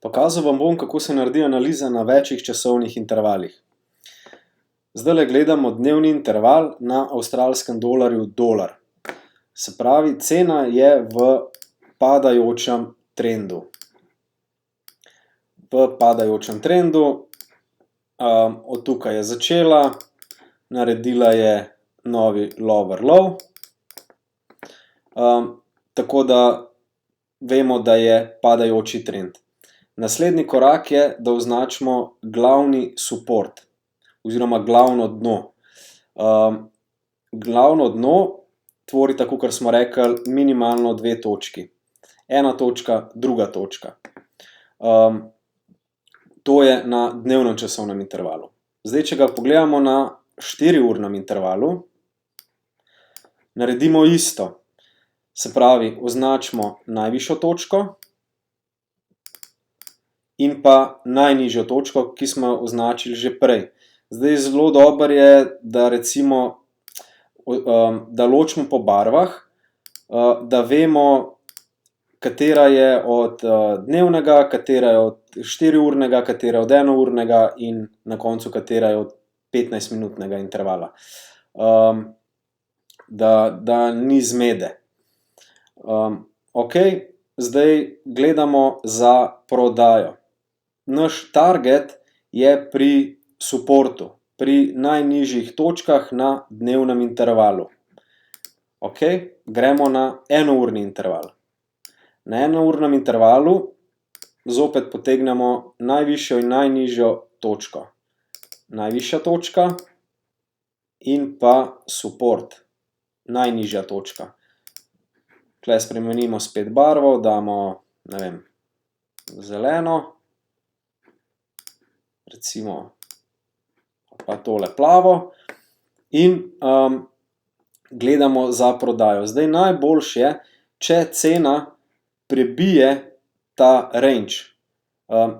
Pokazal vam bom, kako se naredi analiza na večjih časovnih intervalih. Zdajle gledamo dnevni interval na avstralskem dolarju dolar. Se pravi, cena je v padajočem trendu. V padajočem trendu, od tukaj je začela, naredila je novi lower low, tako da vemo, da je padajoči trend. Naslednji korak je, da označimo glavni support oziroma glavno dno. Glavno dno tvori, tako kot smo rekli, minimalno dve točki. Ena točka, druga točka. To je na dnevnem časovnem intervalu. Zdaj, če ga pogledamo na 4-urnem intervalu, naredimo isto. Se pravi, označimo najvišjo točko in pa najnižjo točko, ki smo jo označili že prej. Zdaj, zelo dobro je, da recimo, da ločimo po barvah, da vemo, katera je od dnevnega, katera je od 4-urnega, katera je od 1-urnega in na koncu, katera je od 15-minutnega intervala. Da ni zmede. Ok, zdaj gledamo za prodajo. Naš target je pri supportu, pri najnižjih točkah na dnevnem intervalu. Ok, gremo na 1-urni interval. Na 1-urnem intervalu zopet potegnemo najvišjo in najnižjo točko. Najvišja točka in pa support, najnižja točka. Tukaj spremenimo spet barvo, damo, ne vem, zeleno, recimo pa tole plavo in gledamo za prodajo. Zdaj najboljše je, če cena prebije ta range.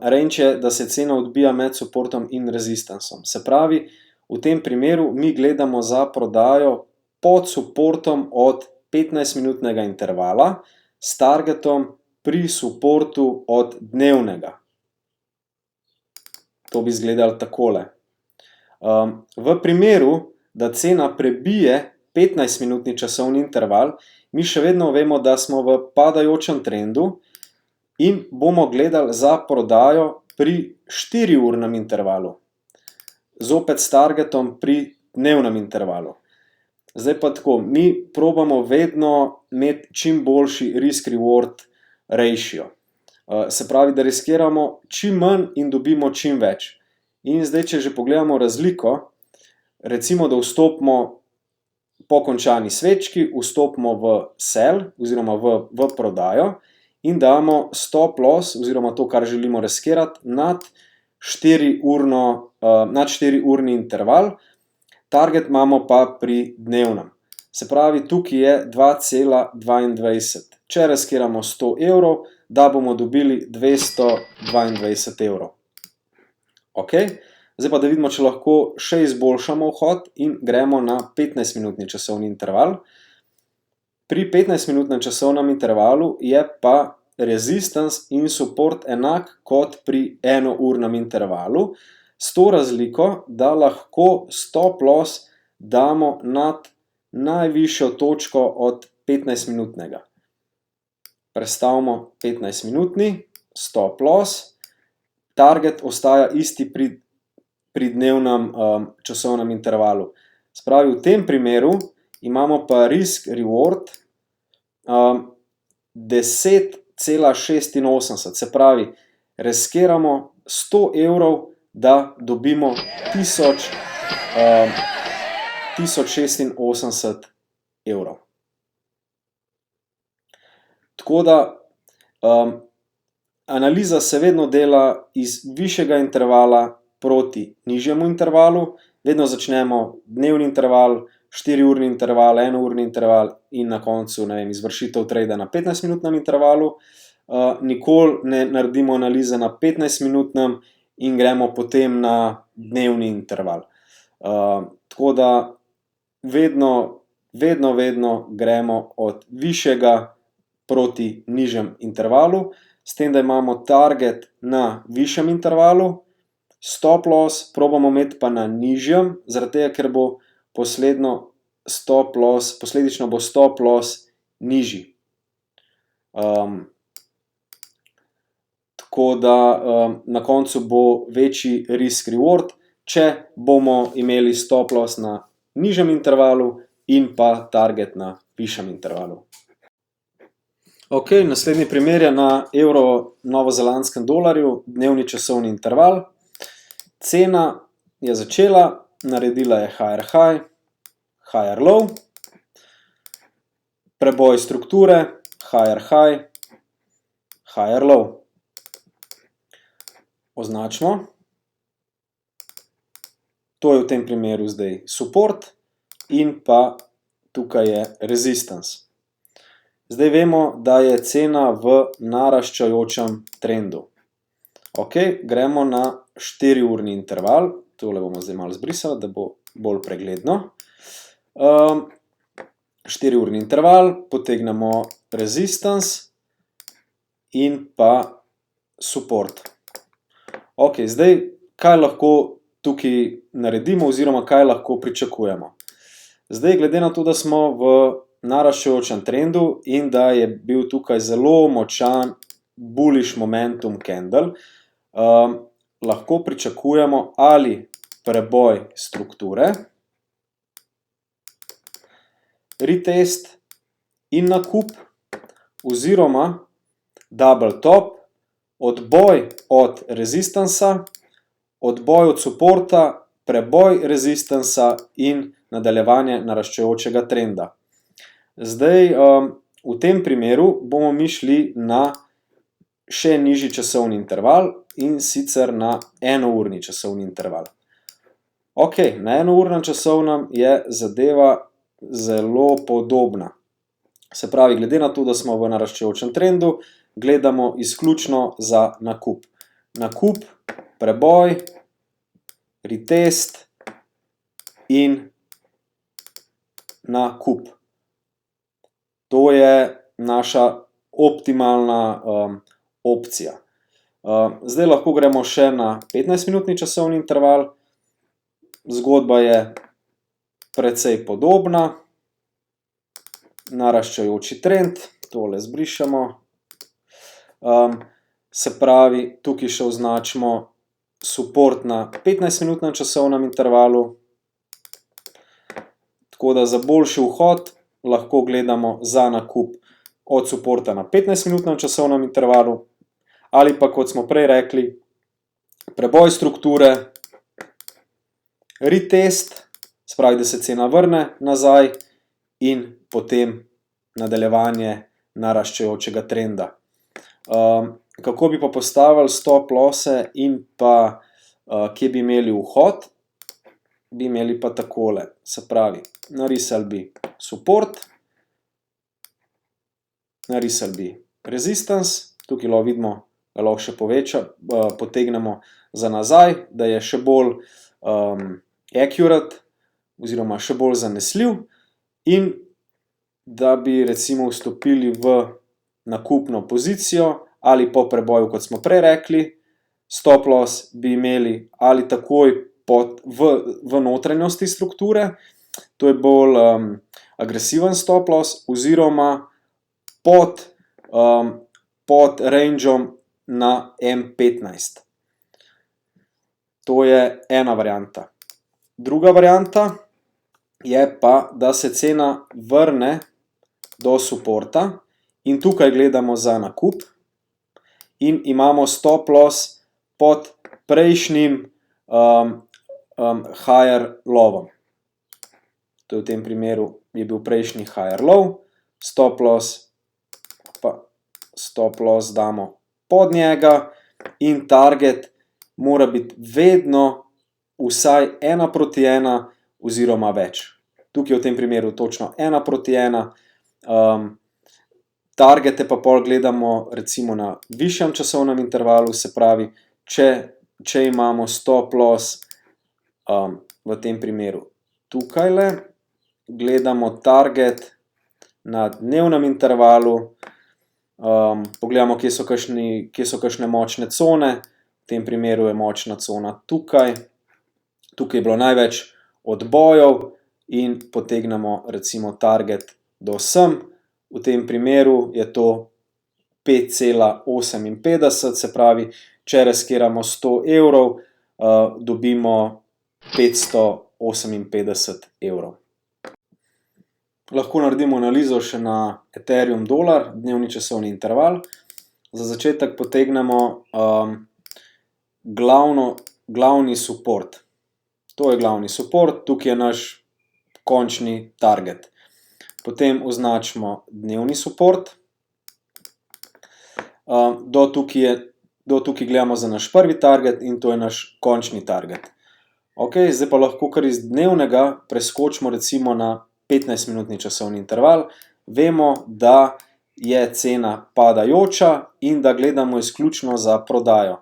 Range je, da se cena odbija med supportom in rezistansom. Se pravi, v tem primeru mi gledamo za prodajo pod supportom od 15-minutnega intervala s targetom pri supportu od dnevnega. To bi izgledalo takole. V primeru, da cena prebije 15-minutni časovni interval, mi še vedno vemo, da smo v padajočem trendu in bomo gledali za prodajo pri 4-urnem intervalu. Zopet s targetom pri dnevnem intervalu. Zdaj pa tako, mi probamo vedno imeti čim boljši risk-reward ratio. Se pravi, da riskiramo čim manj in dobimo čim več. In zdaj, če že pogledamo razliko, recimo, da vstopimo po končani svečki, vstopimo v sell oziroma v prodajo in damo stop loss oziroma to, kar želimo riskirati, nad 4-urni interval, target imamo pa pri dnevnem. Se pravi, tukaj je 2,22. Če riskiramo 100 evrov, da bomo dobili 222 evrov. Ok, zdaj pa da vidimo, če lahko še izboljšamo vhod in gremo na 15-minutni časovni interval. Pri 15-minutnem časovnem intervalu je pa resistance in support enak kot pri 1-urnem intervalu, s to razliko, da lahko stop loss damo nad najvišjo točko od 15-minutnega. Prestavimo 15-minutni, stop loss, target ostaja isti pri dnevnem časovnem intervalu. Se pravi, v tem primeru imamo pa risk reward 10,86. Se pravi, riskiramo 100 evrov, da dobimo 1086 evrov. Tako da analiza se vedno dela iz višjega intervala proti nižjemu intervalu. Vedno začnemo dnevni interval, 4-urni interval, 1-urni interval in na koncu, ne vem, izvršitev trada na 15-minutnem intervalu. Nikoli ne naredimo analize na 15-minutnem in gremo potem na dnevni interval. Tako da vedno gremo od višjega proti nižjem intervalu. s tem, da imamo target na višjem intervalu, stop loss probamo imeti pa na nižjem, zaradi tega, ker bo posledično bo stop loss nižji. Tako da na koncu bo večji risk reward, če bomo imeli stop loss na nižjem intervalu in pa target na višjem intervalu. Ok, naslednji primer je na evro novozelandskem dolarju, dnevni časovni interval. Cena je začela, naredila je higher high, higher low, preboj strukture, higher high, higher low. Označimo. To je v tem primeru zdaj support in pa tukaj je resistance. Zdaj vemo, da je cena v naraščajočem trendu. Ok, gremo na 4-urni interval. Tole bomo zdaj malo zbrisali, da bo bolj pregledno. 4-urni interval, potegnemo resistance in pa support. Ok, zdaj kaj lahko tukaj naredimo oziroma kaj lahko pričakujemo. Zdaj, glede na to, da smo v naraščajočem trendu in da je bil tukaj zelo močan bullish momentum candle, lahko pričakujemo ali preboj strukture, retest in nakup oziroma double top, odboj od rezistansa, odboj od supporta, preboj rezistansa in nadaljevanje naraščajočega trenda. Zdaj, v tem primeru bomo mi šli na še nižji časovni interval in sicer na enourni časovni interval. Ok, na enournem časovnem je zadeva zelo podobna. Se pravi, glede na to, da smo v naraščajočem trendu, gledamo izključno za nakup. Nakup, preboj, retest in nakup. To je naša optimalna opcija. Zdaj lahko gremo še na 15-minutni časovni interval. Zgodba je precej podobna. Naraščajoči trend, tole zbrišemo. Se pravi, tukaj še označimo support na 15-minutnem časovnem intervalu. Tako da za boljši vhod lahko gledamo za nakup od supporta na 15-minutnem časovnem intervalu ali pa, kot smo prej rekli, preboj strukture, retest, se pravi, da se cena vrne nazaj in potem nadaljevanje naraščajočega trenda. Kako bi pa postavili stop losse in pa kje bi imeli vhod? Bi imeli pa takole, se pravi, narisali bi support, narisali bi resistance, tukaj lahko vidimo, da lahko še potegnemo za nazaj, da je še bolj accurate oziroma še bolj zanesljiv in da bi recimo vstopili v nakupno pozicijo ali po preboju, kot smo prej rekli, stop loss bi imeli ali takoj v notranjosti strukture, to je bolj agresiven stop loss, oziroma pod rangeom na M15. To je ena varianta. Druga varianta je pa, da se cena vrne do supporta in tukaj gledamo za nakup in imamo stop loss pod prejšnjim higher lowom. To je v tem primeru je bil prejšnji higher low, stop loss damo pod njega in target mora biti vedno vsaj 1:1 oziroma več. Tukaj je v tem primeru točno 1:1. Targete pa pol gledamo recimo na višjem časovnem intervalu, se pravi, če imamo stop loss v tem primeru tukajle, gledamo target na dnevnem intervalu Pogledamo, kje so kakšne močne cone. V tem primeru je močna cona tukaj. Tukaj je bilo največ odbojev in potegnemo recimo target do sem. V tem primeru je to 5,58, se pravi, če riskiramo 100 evrov, dobimo 558 evrov. Lahko naredimo analizo še na Ethereum dolar, dnevni časovni interval. Za začetek potegnemo glavni support. To je glavni support, tukaj je naš končni target. Potem označimo dnevni support. Do tukaj gledamo za naš prvi target in to je naš končni target. Zdaj pa lahko kar iz dnevnega preskočimo recimo na 15-minutni časovni interval. Vemo, da je cena padajoča in da gledamo izključno za prodajo.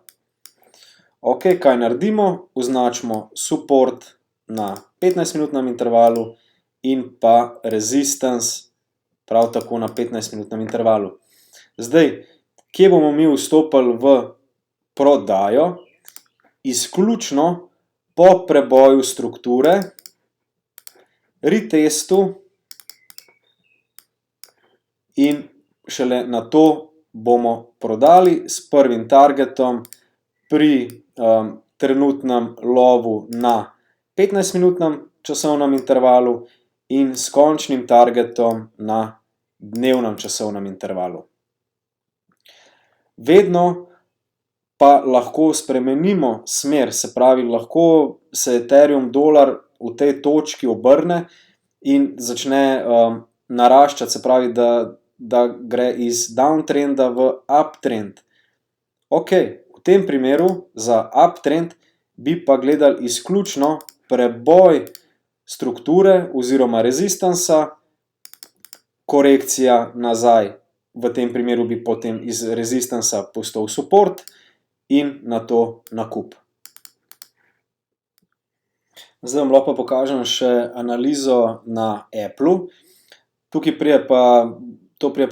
Kaj naredimo? Označimo support na 15-minutnem intervalu in pa resistance prav tako na 15-minutnem intervalu. Zdaj, kje bomo mi vstopili v prodajo? Izključno po preboju strukture, retestu in šele na to bomo prodali s prvim targetom pri trenutnem lovu na 15-minutnem časovnem intervalu in s končnim targetom na dnevnem časovnem intervalu. Vedno pa lahko spremenimo smer, se pravi, lahko se Ethereum dolar v tej točki obrne in začne naraščati, se pravi, da gre iz downtrenda v uptrend. V tem primeru za uptrend bi pa gledali izključno preboj strukture oziroma rezistansa, korekcija nazaj. V tem primeru bi potem iz rezistansa postal support in na to nakup. Zdaj vam lahko pokažem še analizo na Applu. To pride pa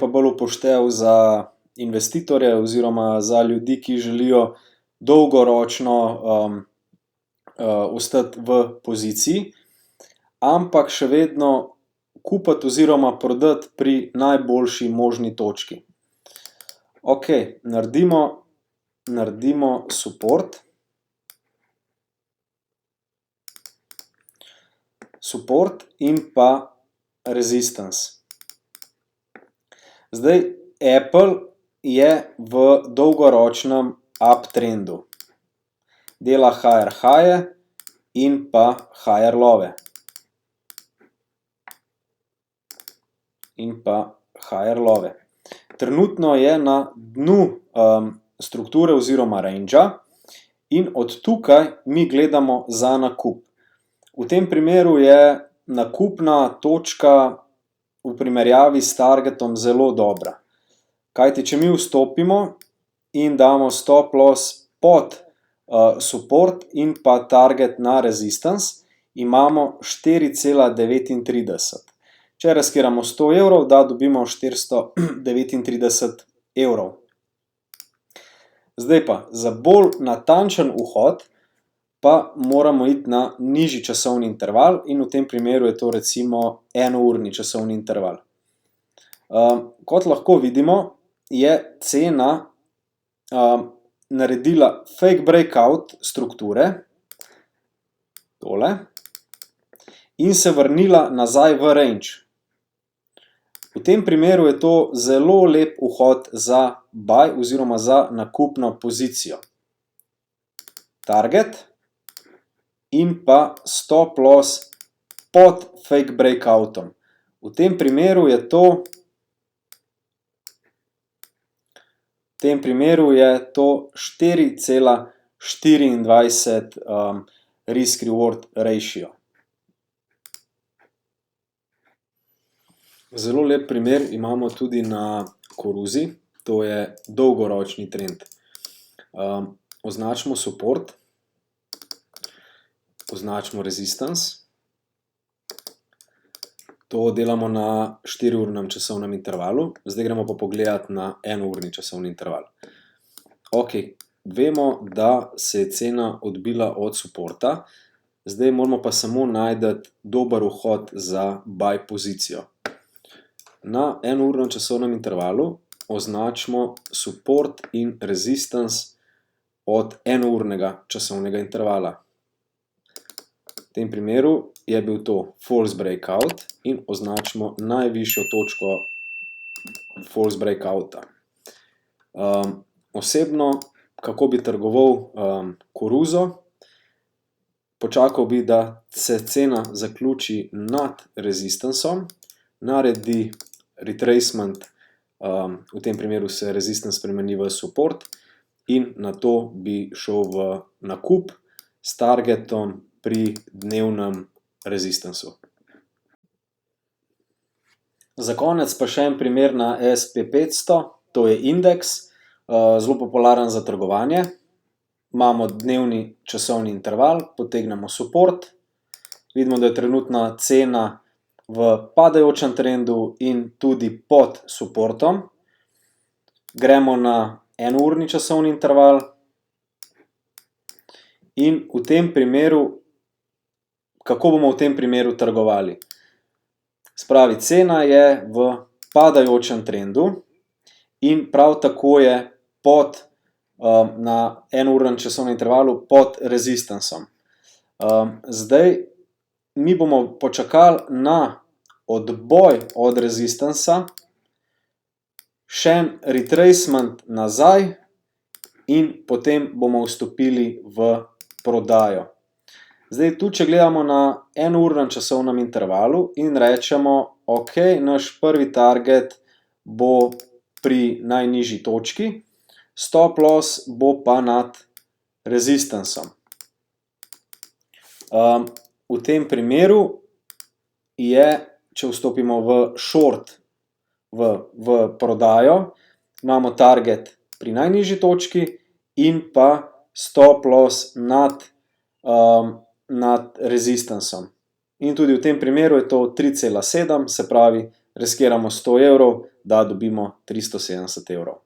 bolj v poštev za investitorje oziroma za ljudi, ki želijo dolgoročno ostati v poziciji, ampak še vedno kupiti oziroma prodati pri najboljši možni točki. Naredimo support. Support in pa resistance. Zdaj, Apple je v dolgoročnem uptrendu. Dela higher highe in pa higher love. Trenutno je na dnu strukture oziroma rangea in od tukaj mi gledamo za nakup. V tem primeru je nakupna točka v primerjavi s targetom zelo dobra. Kajti, če mi vstopimo in damo stop loss pod support in pa target na resistance, imamo 4,39. Če riskiramo 100 evrov, da dobimo 439 evrov. Zdaj pa, za bolj natančen vhod, pa moramo iti na nižji časovni interval in v tem primeru je to recimo enourni časovni interval. Kot lahko vidimo, je cena naredila fake breakout strukture, tole, in se vrnila nazaj v range. V tem primeru je to zelo lep vhod za buy oziroma za nakupno pozicijo. Target in pa stop loss pod fake breakoutom. V tem primeru je to 4,24 risk reward ratio. Zelo lep primer imamo tudi na koruzi, to je dolgoročni trend. Označimo support, označimo resistance, To delamo na 4-urnem časovnem intervalu, zdaj gremo pa pogledati na 1-urni časovni interval. Ok, vemo, da se je cena odbila od suporta, zdaj moramo pa samo najti dober vhod za buy pozicijo. Na 1-urnem časovnem intervalu označimo support in resistance od 1-urnega časovnega intervala. V tem primeru je bil to false breakout in označimo najvišjo točko false breakouta. Osebno, kako bi trgoval koruzo, počakal bi, da se cena zaključi nad rezistansom, naredi retracement, v tem primeru se resistance spremeni v support in nato bi šel v nakup s targetom pri dnevnem rezistansu. Za konec pa še en primer na SP500, to je indeks, zelo popularen za trgovanje. Imamo dnevni časovni interval, potegnemo support, vidimo, da je trenutna cena v padajočem trendu in tudi pod supportom. Gremo na 1-urni časovni interval in v tem primeru, kako bomo v tem primeru trgovali? Spravi, cena je v padajočem trendu in prav tako je na 1-urnem časovnem intervalu pod rezistansom. Zdaj, mi bomo počakali na odboj od rezistansa, še en retracement nazaj in potem bomo vstopili v prodajo. Zdaj, tu če gledamo na 1-urnem časovnem intervalu in rečemo, ok, naš prvi target bo pri najnižji točki, stop loss bo pa nad rezistansom. V tem primeru je, če vstopimo v short, v prodajo, imamo target pri najnižji točki in pa stop loss nad rezistansom. In tudi v tem primeru je to 3,7, se pravi, riskiramo 100 evrov, da dobimo 370 evrov.